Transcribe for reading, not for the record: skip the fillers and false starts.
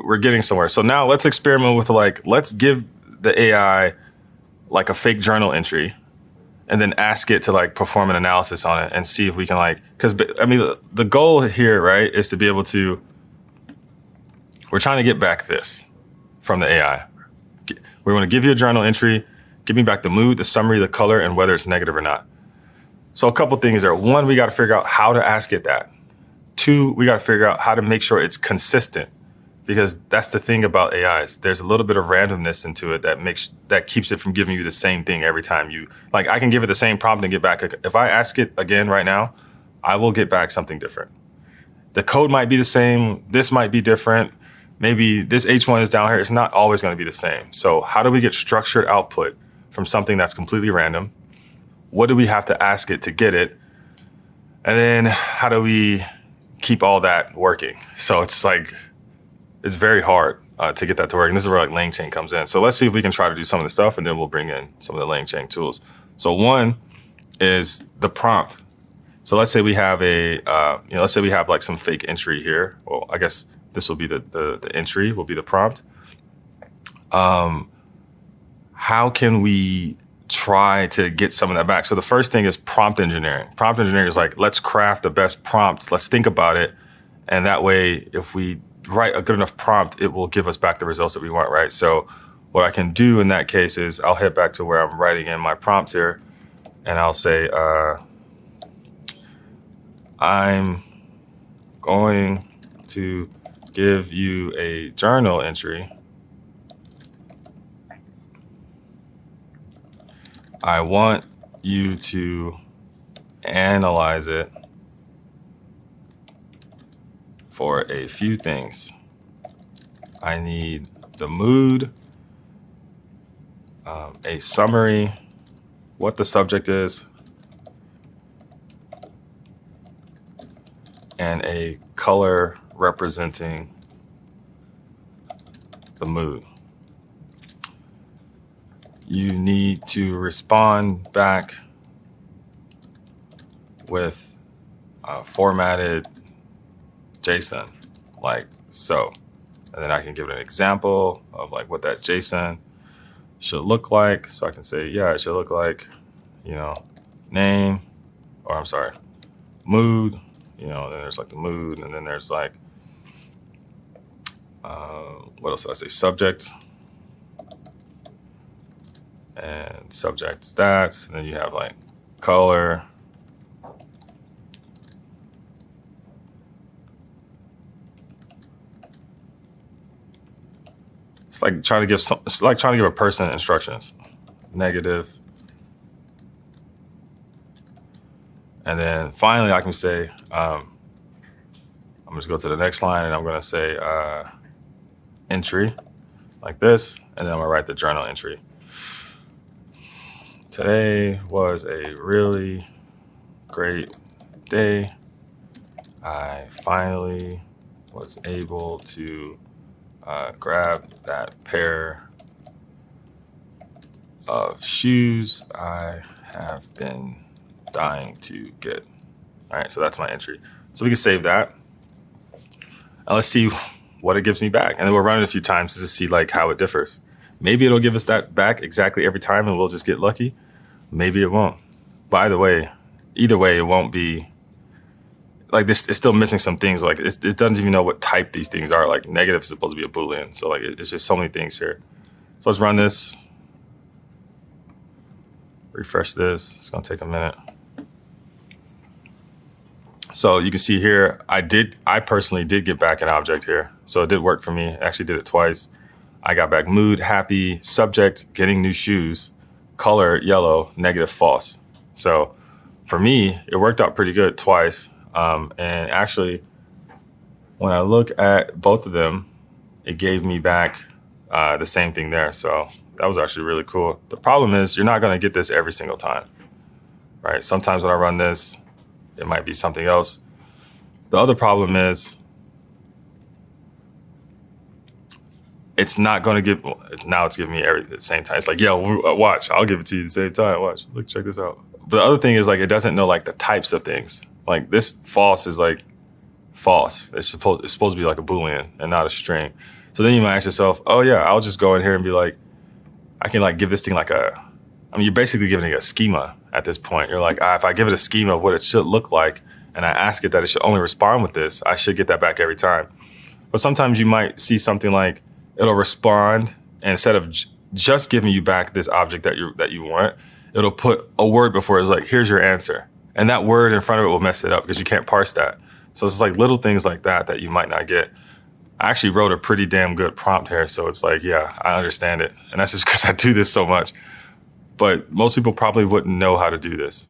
we're getting somewhere. So now let's experiment with let's give the AI like a fake journal entry and then ask it to like perform an analysis on it and see if we can because I mean, the goal here, right, is to be able to, we're trying to get back this from the AI. We want to give you a journal entry, give me back the mood, the summary, the color, and whether it's negative or not. So a couple things there. One, we got to figure out how to ask it that. Two, we got to figure out how to make sure it's consistent, because that's the thing about AIs. There's a little bit of randomness into it that keeps it from giving you the same thing every time you, I can give it the same prompt and get back. If I ask it again right now, I will get back something different. The code might be the same. This might be different. Maybe this H1 is down here. It's not always going to be the same. So how do we get structured output from something that's completely random? What do we have to ask it to get it? And then how do we keep all that working? So it's very hard to get that to work. And this is where LangChain comes in. So let's see if we can try to do some of the stuff, and then we'll bring in some of the LangChain tools. So one is the prompt. So let's say we have let's say we have some fake entry here. Well, I guess this will be the entry, will be the prompt. How can we try to get some of that back? So the first thing is prompt engineering. Prompt engineering is let's craft the best prompts. Let's think about it. And that way, if we write a good enough prompt, it will give us back the results that we want, right? So what I can do in that case is I'll head back to where I'm writing in my prompts here, and I'll say, I'm going to give you a journal entry. I want you to analyze it for a few things. I need the mood, a summary, what the subject is, and a color representing the mood. You need to respond back with formatted JSON, like so. And then I can give it an example of what that JSON should look like. So I can say, yeah, it should look like, mood, then there's the mood, and then there's what else did I say? Subject. And subject stats, and then you have color. It's like trying to give a person instructions. Negative. And then finally I can say, I'm just go to the next line, and I'm gonna say entry, like this, and then I'm gonna write the journal entry. Today was a really great day. I finally was able to grab that pair of shoes I have been dying to get. All right, so that's my entry. So we can save that. And let's see what it gives me back. And then we'll run it a few times to see how it differs. Maybe it'll give us that back exactly every time and we'll just get lucky. Maybe it won't. By the way, either way, it won't be this. It's still missing some things. It doesn't even know what type these things are. Negative is supposed to be a Boolean. So it's just so many things here. So let's run this. Refresh this. It's gonna take a minute. So you can see here, I personally did get back an object here. So it did work for me. I actually did it twice. I got back mood, happy, subject, getting new shoes, color, yellow, negative, false. So for me, it worked out pretty good twice. And actually, when I look at both of them, it gave me back the same thing there. So that was actually really cool. The problem is you're not going to get this every single time, right? Sometimes when I run this, it might be something else. The other problem is it's not going to give, now it's giving me everything at the same time. It's watch, I'll give it to you at the same time. Watch, look, check this out. But the other thing is it doesn't know the types of things. This false is false. It's supposed to be a Boolean and not a string. So then you might ask yourself, oh yeah, I'll just go in here and be like, I can like give this thing like you're basically giving it a schema at this point. You're like, if I give it a schema of what it should look like, and I ask it that it should only respond with this, I should get that back every time. But sometimes you might see something like it'll respond, and instead of just giving you back this object that you want, it'll put a word before it. It's like, here's your answer. And that word in front of it will mess it up because you can't parse that. So it's like little things like that you might not get. I actually wrote a pretty damn good prompt here. So it's like, yeah, I understand it. And that's just because I do this so much. But most people probably wouldn't know how to do this.